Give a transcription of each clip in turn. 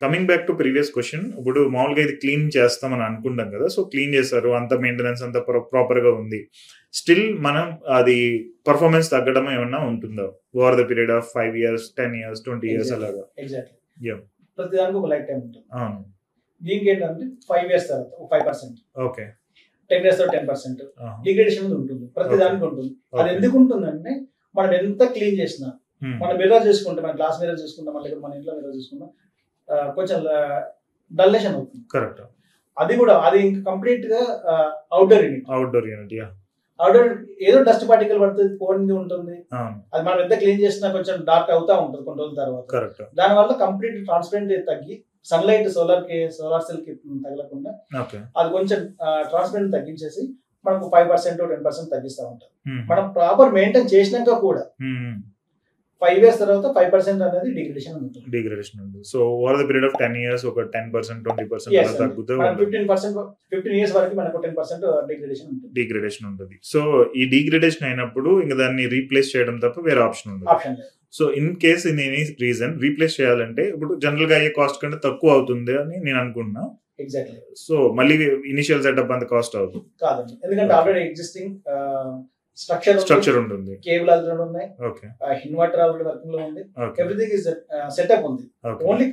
Coming back to previous question, ఇప్పుడు మామూలుగా ఇది క్లీన్ చేస్తామని అనుకుంటాం కదా, సో క్లీన్ చేస్తారు, అంత మెయింటెనెన్స్ అంత ప్రాపర్ గా ఉంది, స్టిల్ మనం అది పర్ఫార్మెన్స్ తగ్గడం ఏమన్నా ఉంటుందో over the period of 5 years 10 years 20 years అలాగా? ఎగ్జాక్ట్లీ, ప్రతి దానికి ఒక లైఫ్ టైం ఉంటుంది. అవును. దీనికి ఏంటంటే 5 years తర్వాత 5%, ఓకే, 10 years తర్వాత 10% డిగ్రేడేషన్ ఉంటుంది, ప్రతి దానికి ఉంటుంది. అది ఎందుకు ఉంటుందంటే మనం ఎంత క్లీన్ చేసినా, మన మిర్రర్ చూసుకుంటే, మన గ్లాస్ మిర్రర్ చూసుకుంటాం, మన ఇంట్లో మిర్రర్ చూసుకుంటాం, కొంచెం డల్నేషన్ అవుతుంది. కరెక్ట్. అది కూడా అది ఇంకా కంప్లీట్ గా అవుట్డోర్ యూనిట్. అవుట్డోర్ ఏదో డస్ట్ పార్టికల్ పడుతుంది, పోయింది ఉంటుంది, అది మనం ఎంత క్లీన్ చేసినా కొంచెం డార్క్ అవుతా ఉంటుంది కొన్ని రోజుల తర్వాత. దాని వల్ల కంప్లీట్ ట్రాన్స్పరెంట్ తగ్గి సన్లైట్ సోలార్ సెల్ కి తగలకుండా అది కొంచెం ట్రాన్స్పరెంట్ తగ్గించేసి మనకు 5% 10% తగ్గిస్తూ ఉంటాం. మనం ప్రాపర్ మెయింటైన్ చేసినాక కూడా 5 years తర్వాత 5% అనేది డిగ్రేడేషన్ ఉంటుంది. So over the period of 10 years ఒక 10% 20% అలా తగ్గుతూ 15 years వరకు మనకు 10% డిగ్రేడేషన్ ఉంటుంది. సో ఈ డిగ్రేడేషన్ అయినప్పుడు ఇంకా దాన్ని రీప్లేస్ చేయడం తప్ప వేరే ఆప్షన్ ఉండదు. So in case in any reason replace చేయాలంటే ఇప్పుడు జనరల్ గా అయ్యే కాస్ట్ కంటే తక్కువ అవుతుంది అని నేను అనుకుంటున్నా. ఎగ్జాక్ట్లీ. సో మళ్ళీ ఇనిషియల్ సెటప్ అంత కాస్ట్ అవుతుంది కాదండి, ఎందుకంటే ఆల్రెడీ ఎగ్జిస్టింగ్ స్ట్రక్చర్ ఉంటుంది, కేబుల్ ఆల్రెడీ ఉన్నాయి, ఇన్వర్టర్ ఆల్రెడీ వర్కింగ్ లో ఉంది, ఎవ్రీథింగ్ ఇస్ సెటప్ ఉంది. ఓన్లీ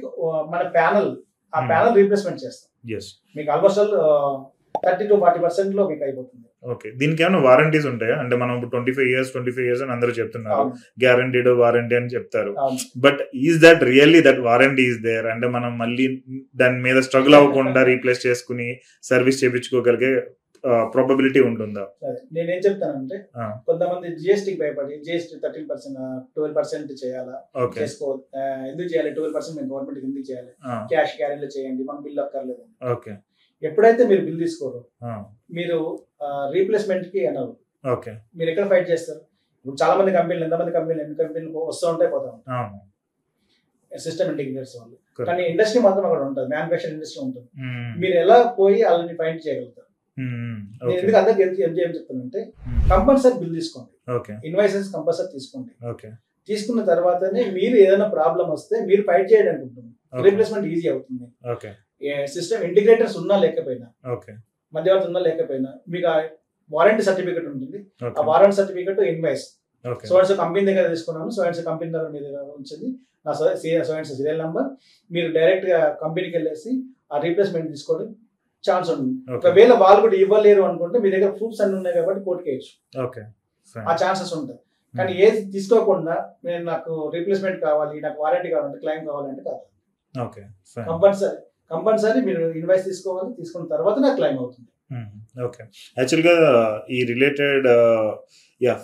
మన ప్యానల్ రీప్లేస్మెంట్ చేస్తాం. మీకు ఆల్మోస్ట్ 30 to 40% లో మీకు అయిపోతుంది. ఓకే, దీనికి ఏమైనా వారంటీస్ ఉంటాయా? అంటే మనం 25 years అని అందరూ చెప్తున్నారు, గ్యారంటీడ్ వారంటీ అని చెప్తారు, but is that really that warranty is there? అంటే మనం మళ్ళీ దాని మీద స్ట్రగుల్ అవ్వకుండా రీప్లేస్ చేసుకుని సర్వీస్ చేయించుకోగలిగే ప్రాబబిలిటీ ఉంటుందా? నేనేం చెప్తానంటే, కొంతమంది జిఎస్టీకి భయపడి జిఎస్టీ 13% 12% చేయాలా, చేసుకో ఎందుకు చేయాలి, 12% మేము గవర్నమెంట్ ఎందుకు చేయాలి, క్యాష్ క్యారీలో చేయండి, మనం బిల్ అక్కర్లేదు. ఓకే, ఎప్పుడైతే మీరు బిల్ తీసుకోరు, మీరు రీప్లేస్మెంట్ కి అనరు, మీరు ఎక్కడ ఫైట్ చేస్తారు? ఇప్పుడు చాలా మంది కంపెనీలు, ఎన్ని కంపెనీలు వస్తూ ఉంటాయి, పోతా ఉంటాయి సిస్టమ్ ఇంటిగ్రేటర్స్ వాళ్ళు, కానీ ఇండస్ట్రీ మాత్రం అక్కడ ఉంటుంది, మ్యానుఫ్యాక్చరింగ్ ఇండస్ట్రీ ఉంటుంది. మీరు ఎలా పోయి వాళ్ళని ఫైట్ చేయగలుగుతారు? నేను ఎందుకు అందరికి ఏం చెప్తానంటే, కంపల్సరీ బిల్ తీసుకోండి, ఇన్వాయిసెస్ కంపల్సరీ తీసుకోండి. తీసుకున్న తర్వాతనే మీరు ఏదైనా ప్రాబ్లం వస్తే మీరు ఫైట్ చేయడానికి ఉంటుంది, రీప్లేస్మెంట్ ఈజీ అవుతుంది. సిస్టమ్ ఇంటిగ్రేటర్స్ ఉన్నా లేకపోయినా, మధ్యవర్తి ఉన్నా లేకపోయినా, మీకు వారంటీ సర్టిఫికేట్ ఉంటుంది. ఆ warranty certificate invoice so company దగ్గర తీసుకున్నాను, కంపెనీ దగ్గర మీ దగ్గర ఉంచింది, నా సీరియల్ నంబర్, మీరు డైరెక్ట్ గా కంపెనీకి వెళ్ళేసి ఆ రీప్లేస్మెంట్ తీసుకోవడం ఛాన్స్ ఉంటుంది. ఒకవేళ వాళ్ళు కూడా ఇవ్వలేరు అనుకుంటే మీ దగ్గర ప్రూఫ్స్ అన్ని ఉన్నాయి కాబట్టి కోర్టుకి వేయచ్చు, ఆ ఛాన్సెస్ ఉంటాయి. కానీ ఏది తీసుకోకుండా నేను నాకు రీప్లేస్మెంట్ కావాలి, నాకు వారంటీ కావాలంటే, క్లెయిమ్ కావాలంటే కాదు. కంపల్సరీ మీరు ఇన్వాయిస్ తీసుకోవాలి, తీసుకున్న తర్వాత నాకు క్లెయిమ్ అవుతుంది. ఓకే, యాక్చువల్గా ఈ రిలేటెడ్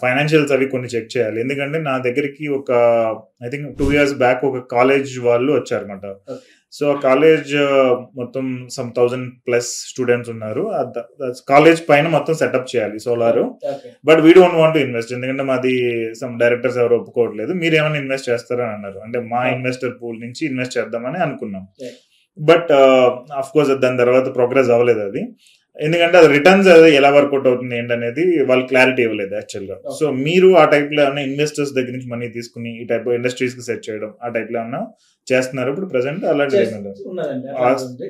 ఫైనాన్షియల్స్ అవి కొన్ని చెక్ చేయాలి. ఎందుకంటే నా దగ్గరికి ఒక ఐ థింక్ 2 years బ్యాక్ ఒక కాలేజ్ వాళ్ళు వచ్చారన్నమాట. సో కాలేజ్ మొత్తం సమ్ 1000+ స్టూడెంట్స్ ఉన్నారు. కాలేజ్ పైన మొత్తం సెటప్ చేయాలి solar, but we don't want to invest, ఎందుకంటే మాది సమ్ డైరెక్టర్స్ ఎవరు ఒప్పుకోవట్లేదు, మీరు ఏమైనా ఇన్వెస్ట్ చేస్తారని అన్నారు. అంటే మా ఇన్వెస్టర్ పూల్ నుంచి ఇన్వెస్ట్ చేద్దామని అనుకున్నాం, బట్ ఆఫ్ కోర్స్ దాని తర్వాత ప్రోగ్రెస్ అవ్వలేదు అది, ఎందుకంటే అది రిటర్న్స్ అది ఎలా వర్కౌట్ అవుతుంది ఏంటనేది వాళ్ళు క్లారిటీ ఇవ్వలేదు యాక్చువల్గా. సో మీరు ఆ టైప్ లో ఏమన్నా ఇన్వెస్టర్స్ దగ్గర నుంచి మనీ తీసుకుని ఈ టైప్ ఇండస్ట్రీస్ కి సెట్ చేయడం ఆ టైప్ లో ఏమన్నా చేస్తున్నారు ఇప్పుడు ప్రెసెంట్? అలాంటి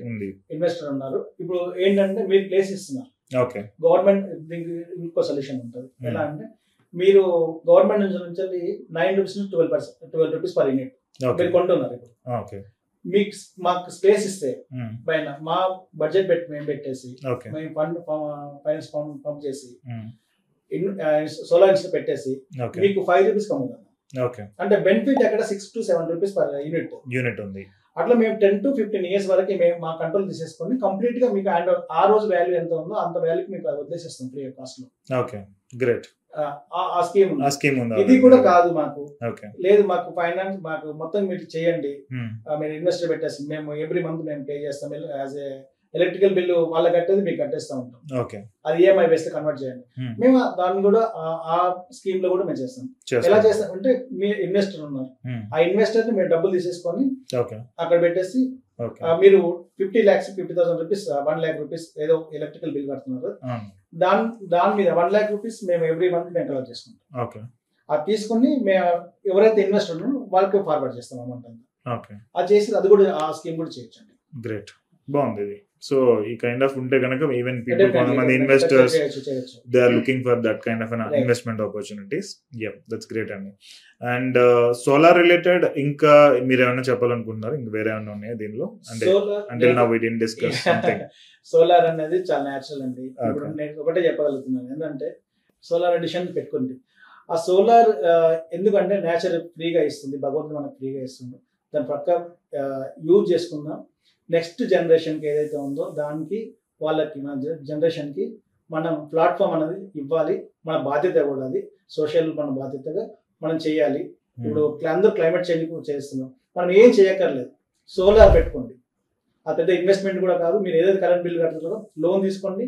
ఉంది, ఇన్వెస్టర్ ఉన్నారు. ఇప్పుడు ఏంటంటే మీరు ప్లేస్ ఇస్తున్నారు, ఓకే, గవర్నమెంట్ దీనికి ఇంకో సొల్యూషన్ ఉంటుంది. ఎలా అంటే, మీరు గవర్నమెంట్ నుంచి 9 rupees నుంచి 12 rupees పర్ యూనిట్ మీరు కొంటున్నారు. ఇప్పుడు మీకు మాకు స్పేస్ ఇస్తే పైన మా బడ్జెట్ మేము పెట్టేసి, మేము ఫైనాన్స్ పంప్ చేసి, సోలార్ ఇన్స్టా పెట్టేసి మీకు 5 rupees కమ్ముతాం. అంటే బెనిఫిట్ అక్కడ 6 to 7 rupees పర్ యూనిట్ ఉంది. అట్లా మేము 10 to 15 years వరకు మేము మా కంట్రోల్ తీసేసుకొని కంప్లీట్ గా మీకు ఆ రోజు వాల్యూ ఎంత ఉందో అంత వాల్యూకి మీకు వదిలేసేస్తాం ఫ్రీ ఆఫ్ కాస్ట్ లో. Okay, great. ఆ స్కీమ్ ఉంది. ఇది కూడా కాదు మాకు, లేదు మాకు ఫైనాన్స్ మాకు మొత్తం మీరు చేయండి, మీరు ఇన్వెస్టర్ పెట్టేసి మేము ఎవ్రీ మంత్ మేము పే చేస్తాం, యాజ్ ఏ ఎలక్ట్రికల్ బిల్లు వాళ్ళ కట్టేది మీకు కట్టేస్తా ఉంటాం, అది ఈఎంఐ బేస్ కన్వర్ట్ చేయండి. మేము దాన్ని కూడా ఆ స్కీమ్ లో కూడా మేము చేస్తాం. ఎలా చేస్తాం అంటే, మీ ఇన్వెస్టర్ ఉన్నారు, ఆ ఇన్వెస్టర్ ని మీరు డబ్బులు తీసేసుకొని అక్కడ పెట్టేసి, మీరు 50 lakhs 50,000 rupees 1 lakh rupees ఏదో ఎలక్ట్రికల్ బిల్ కడుతున్నారు, దాని మీద 1 lakh rupees మేము ఎవ్రీ మంత్ మేము కలెక్ట్ చేసుకుంటాం. అది తీసుకుని మేము ఎవరైతే ఇన్వెస్టర్ ఉన్నారో వాళ్ళకి ఫార్వర్డ్ చేస్తాం అమౌంట్ అంతా. అది చేసి అది కూడా ఆ స్కీమ్ కూడా చేయొచ్చు. గ్రేట్, బాగుంది ఇది. సో ఈ కైండ్ ఆఫ్ ఉంటే కనుక ఈవెన్ పీపుల్ కొంతమంది investors they are looking for that kind of investment opportunities. Yeah, that's great అండి. అండ్ సోలార్ రిలేటెడ్ ఇంకా మీరు ఏమైనా చెప్పాలనుకుంటున్నారు? ఇంకా వేరే ఏమైనా ఉన్నాయా దీనిలో? అంటే now we didn't discuss something. Solar అనేది చాలా న్యాచురల్ అండి. ఇప్పుడు నేను ఒకటే చెప్పగలుగుతున్నాను, ఏంటంటే సోలార్ ఎడిషన్ పెట్టుకుంది. ఆ సోలార్ ఎందుకంటే నేచర్ ఫ్రీగా ఇస్తుంది, భగవంతుడు మనకు ఫ్రీగా ఇస్తుంది. దాని పక్క యూజ్ చేసుకుందాం. నెక్స్ట్ జనరేషన్కి ఏదైతే ఉందో దానికి వాళ్ళకి మన జనరేషన్కి మనం ప్లాట్ఫామ్ అనేది ఇవ్వాలి. మన బాధ్యత కూడా అది, సోషల్ మన బాధ్యతగా మనం చేయాలి. ఇప్పుడు అందరూ క్లైమేట్ చేంజ్ చేస్తున్నాం, మనం ఏం చేయక్కర్లేదు, సోలార్ పెట్టుకోండి. ఆ పెద్ద ఇన్వెస్ట్మెంట్ కూడా కాదు. మీరు ఏదైతే కరెంట్ బిల్ కట్టుతారో లోన్ తీసుకోండి,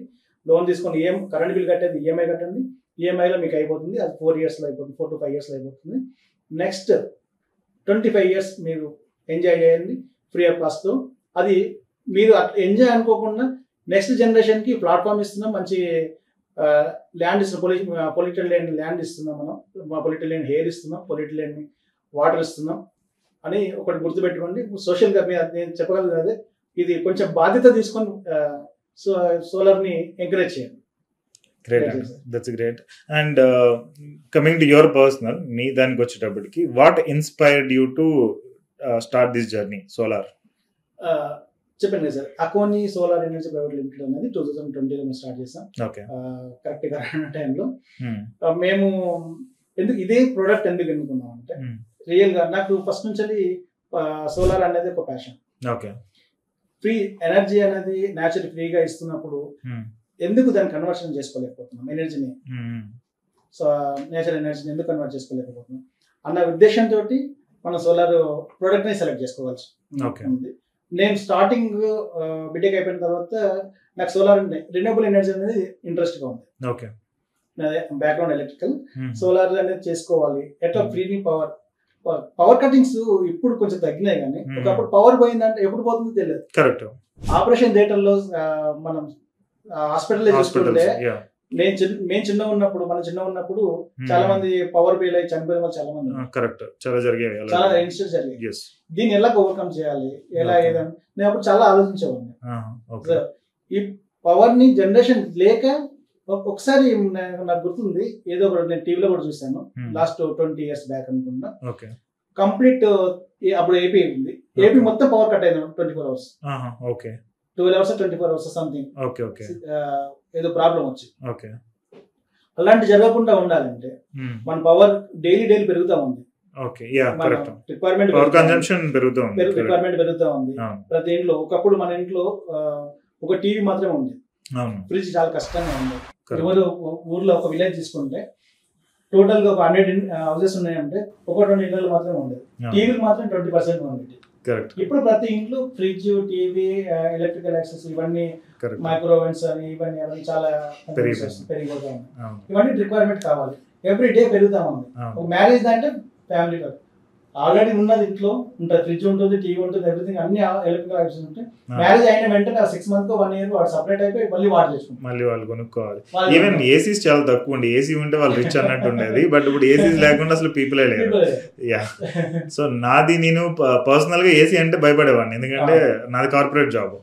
కరెంట్ బిల్ కట్టేది ఈఎంఐ కట్టండి. ఈఎంఐలో మీకు అయిపోతుంది, అది 4 yearsలో అయిపోతుంది, 4 to 5 yearsలో అయిపోతుంది. నెక్స్ట్ 25 years మీరు ఎంజాయ్ చేయండి ఫ్రీ ఆఫ్ కాస్ట్తో. అది మీరు ఎంజాయ్ అనుకోకుండా నెక్స్ట్ జనరేషన్కి ప్లాట్ఫామ్ ఇస్తున్నాం, మంచి ల్యాండ్ ఇస్తున్నాం, పొల్యూటెడ్ లేని ల్యాండ్ ఇస్తున్నాం, మనం పొల్యూటెడ్ లేని హెయిర్ ఇస్తున్నాం, పొల్యూటెడ్ లేని వాటర్ ఇస్తున్నాం అని ఒకటి గుర్తుపెట్టుకోండి. సోషల్గా నేను చెప్పగలను అదే, ఇది కొంచెం బాధ్యత తీసుకొని సోలార్ని ఎంకరేజ్ చేయండి. Great, that's great. And coming to your personal, మీ దానికి వచ్చేటప్పటికి what inspired you to start this journey solar? చెప్పండి సార్, అకోని సోలార్ ఎనర్జీ ప్రైవేట్ లిమిటెడ్ అనేది 2020లో మేము స్టార్ట్ చేసాం. కరెక్ట్ గా టైంలో మేము ఇదే ప్రోడక్ట్ ఎందుకు ఎన్నుకున్నాం అంటే, రియల్ గా నాకు ఫస్ట్ నుంచి సోలార్ అనేది ఒక ప్యాషన్. ఫ్రీ ఎనర్జీ అనేది న్యాచురల్ ఫ్రీగా ఇస్తున్నప్పుడు ఎందుకు దాన్ని కన్వర్షన్ చేసుకోలేకపోతున్నాం, ఎనర్జీని, సో నేచురల్ ఎనర్జీని ఎందుకు కన్వర్ట్ చేసుకోలేకపోతున్నాం అన్న ఉద్దేశంతో మనం సోలార్ ప్రోడక్ట్ ని సెలెక్ట్ చేసుకోవాల్సి ఉంది. నేను స్టార్టింగ్ బీటెక్ అయిపోయిన తర్వాత నాకు సోలార్ రిన్యూవబుల్ ఎనర్జీ అనేది ఇంట్రెస్ట్ గా ఉంది. బ్యాక్గ్రౌండ్ ఎలక్ట్రికల్, సోలార్ అనేది చేసుకోవాలి. ఎట్లా ఫ్రీ పవర్ కటింగ్స్ ఇప్పుడు కొంచెం తగ్గినాయి, కానీ ఒకప్పుడు పవర్ పోయిందంటే ఎప్పుడు పోతుందో తెలియదు. కరెక్ట్. ఆపరేషన్ థియేటర్ లో మనం హాస్పిటల్ చూసుకుంటే మేము చిన్న ఉన్నప్పుడు చాలా మంది పవర్ బిల్ అయి చనిపోయిన వాళ్ళు చాలా మంది. కరెక్ట్, చాలా జరిగాయి, చాలా ఇన్సిడెంట్స్ జరిగాయి. దీన్ని ఎలా ఓవర్కమ్ చేయాలి, ఎలా ఏదని నేను అప్పుడు చాలా ఆలోచించేవాడిని. ఈ పవర్ ని జనరేషన్ లేక ఒకసారి నాకు గుర్తుంది, ఏదో ఒకటి నేను టీవీలో కూడా చూసాను, లాస్ట్ 20 years బ్యాక్ అనుకుంటా. కంప్లీట్ అప్పుడు ఏపీ ఉంది, ఏపీ మొత్తం పవర్ కట్ అయింది 24 hours. 12 hours 24 hours సంథింగ్ ఏదో ప్రాబ్లం వచ్చి. అలాంటి జరగకుండా ఉండాలంటే మన పవర్ డైలీ పెరుగుతా ఉంది, రిక్వైర్మెంట్ పెరుగుతా ఉంది ప్రతి ఇంట్లో. ఒకప్పుడు మన ఇంట్లో ఒక టీవీ మాత్రమే ఉంది, ఫ్రిడ్జ్ చాలా కష్టంగా ఉంది. ఎవరు ఊర్లో ఒక విలేజ్ తీసుకుంటే టోటల్ గా ఒక 100 houses ఉన్నాయంటే 1-2 ఇళ్ళు మాత్రమే ఉండేది, టీవీకి మాత్రం 20% ఉండేది. ఇప్పుడు ప్రతి ఇంట్లో ఫ్రిడ్జ్, టీవీ, ఎలక్ట్రికల్ యాక్సెస్, ఇవన్నీ మైక్రోవేవ్స్ అని ఇవన్నీ చాలా పెరిగిపోతా ఉంది. ఇవన్నీ రిక్వైర్మెంట్ కావాలి, ఎవ్రీ డే పెరుగుతా ఉంది. ఒక మ్యారేజ్ అంటే ఫ్యామిలీ ఆల్రెడీ ఉన్నది, ఇంట్లో ఉంటుంది, ఫ్రిడ్జ్ ఉంటుంది, టీవీ ఉంటుంది, ఎవ్రీథింగ్ అన్ని ఎలక్ట్రికల్ యాక్సెస్ ఉంటాయి. మ్యారేజ్ అయిన వెంటనే 6 months 1 year వాడు సపరేట్ అయిపోయి మళ్ళీ వాటర్ చేసుకుంటారు, మళ్ళీ వాళ్ళు కొనుక్కోవాలి. ఈవెన్ ఏసీస్ చాలా తక్కువ ఉండి, ఏసీ ఉంటే వాళ్ళు రిచ్ అన్నట్టు ఉండేది, బట్ ఇప్పుడు ఏసీస్ లేకుండా అసలు పీపులే లేరు. యా, సో నేను పర్సనల్ గా ఏసీ అంటే భయపడేవాడిని, ఎందుకంటే నాది కార్పొరేట్ జాబ్.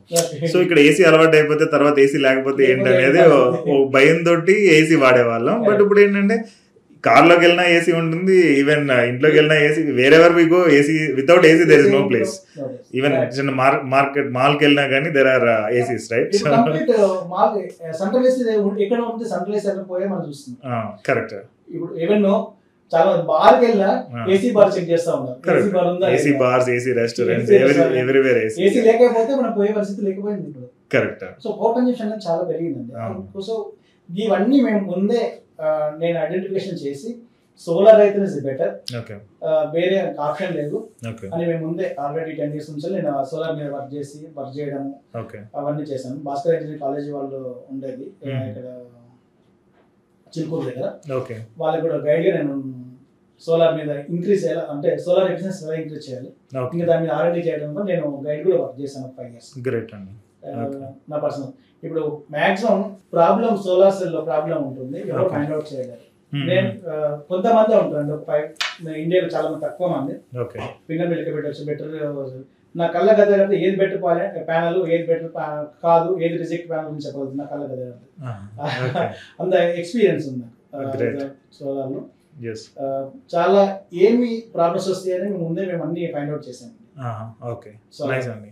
సో ఇక్కడ ఏసీ అలవాటు అయిపోతే తర్వాత ఏసీ లేకపోతే ఏంటనేది ఓ భయంతో ఏసీ వాడేవాళ్ళం. బట్ ఇప్పుడు ఏంటంటే కార్లోకి వెళ్ళినా ఏసీ ఉంటుంది, ఈవెన్ ఇంట్లోకి వెళ్ళినా AC, wherever we go AC, without AC there is no place. Even చిన్న మార్కెట్ మాల్కి వెళ్ళినా కానీ there are ACs, right? Correct. ఇప్పుడు ఈవెన్ చాలా బార్కి వెళ్ళినా ఏసీ బార్ చెక్ చేస్తా ఉన్నారు, AC bars, AC restaurants, everywhere AC. AC లేకపోతే మనం పోయే పరిస్థితి లేకపోయింది ఇప్పుడు. కరెక్ట్. సో పవర్ కన్జంప్షన్ అనేది చాలా పెరిగిందండి. సో ఇవన్నీ మేము ముందే నేను ఐడెంటిఫికేషన్ చేసి సోలార్ అయితే బెటర్, వేరే ఆప్షన్ లేదు అని మేము ముందే ఆల్రెడీ 10 years నుంచి నేను సోలార్ మీద వర్క్ చేయడము అవన్నీ చేశాను. భాస్కర్ ఇంజనీరింగ్ కాలేజ్ వాళ్ళు ఉండేది ఇక్కడ చిలుకూరు దగ్గర, వాళ్ళకి కూడా గైడ్ గా నేను సోలార్ మీద ఇంక్రీజ్ చేయాలి అంటే సోలార్ ఎఫిషియన్సీ ఎలా ఇంక్రీజ్ చేయాలి, ఇంకా దాని మీద R&D చేయడం కూడా నేను గైడ్ కూడా వర్క్ చేశాను 5 years. గ్రేట్ అండి. నా పర్సనల్ ఇప్పుడు మాక్సిమం ప్రాబ్లం సోలార్ సెల్ లో ప్రాబ్లం ఉంటుంది, ఎవరు ఫైండ్ అవుట్ చేయలేరు. నేను కొంతమంది ఉంటారండి, ఒక 5 ఇండియాలో చాలా మంది తక్కువ మంది ఓకే ఫింగర్ మిల్క్ పెట్టచ్చు బెటర్. నా కళ్ళ గద ఏది బెటర్ ప్యానల్, ఏది బెటర్ కాదు, ఏది రిజెక్ట్ ప్యానల్ అని చెప్పగలదు నా కళ్ళ గద. అంత ఎక్స్పీరియన్స్ ఉంది సోలార్లో. చాలా ఏమి ప్రాబ్లమ్స్ వస్తాయని ముందే మేము అన్ని ఫైండ్ అవుట్ చేసాం. ఓకే, నైస్ అండి.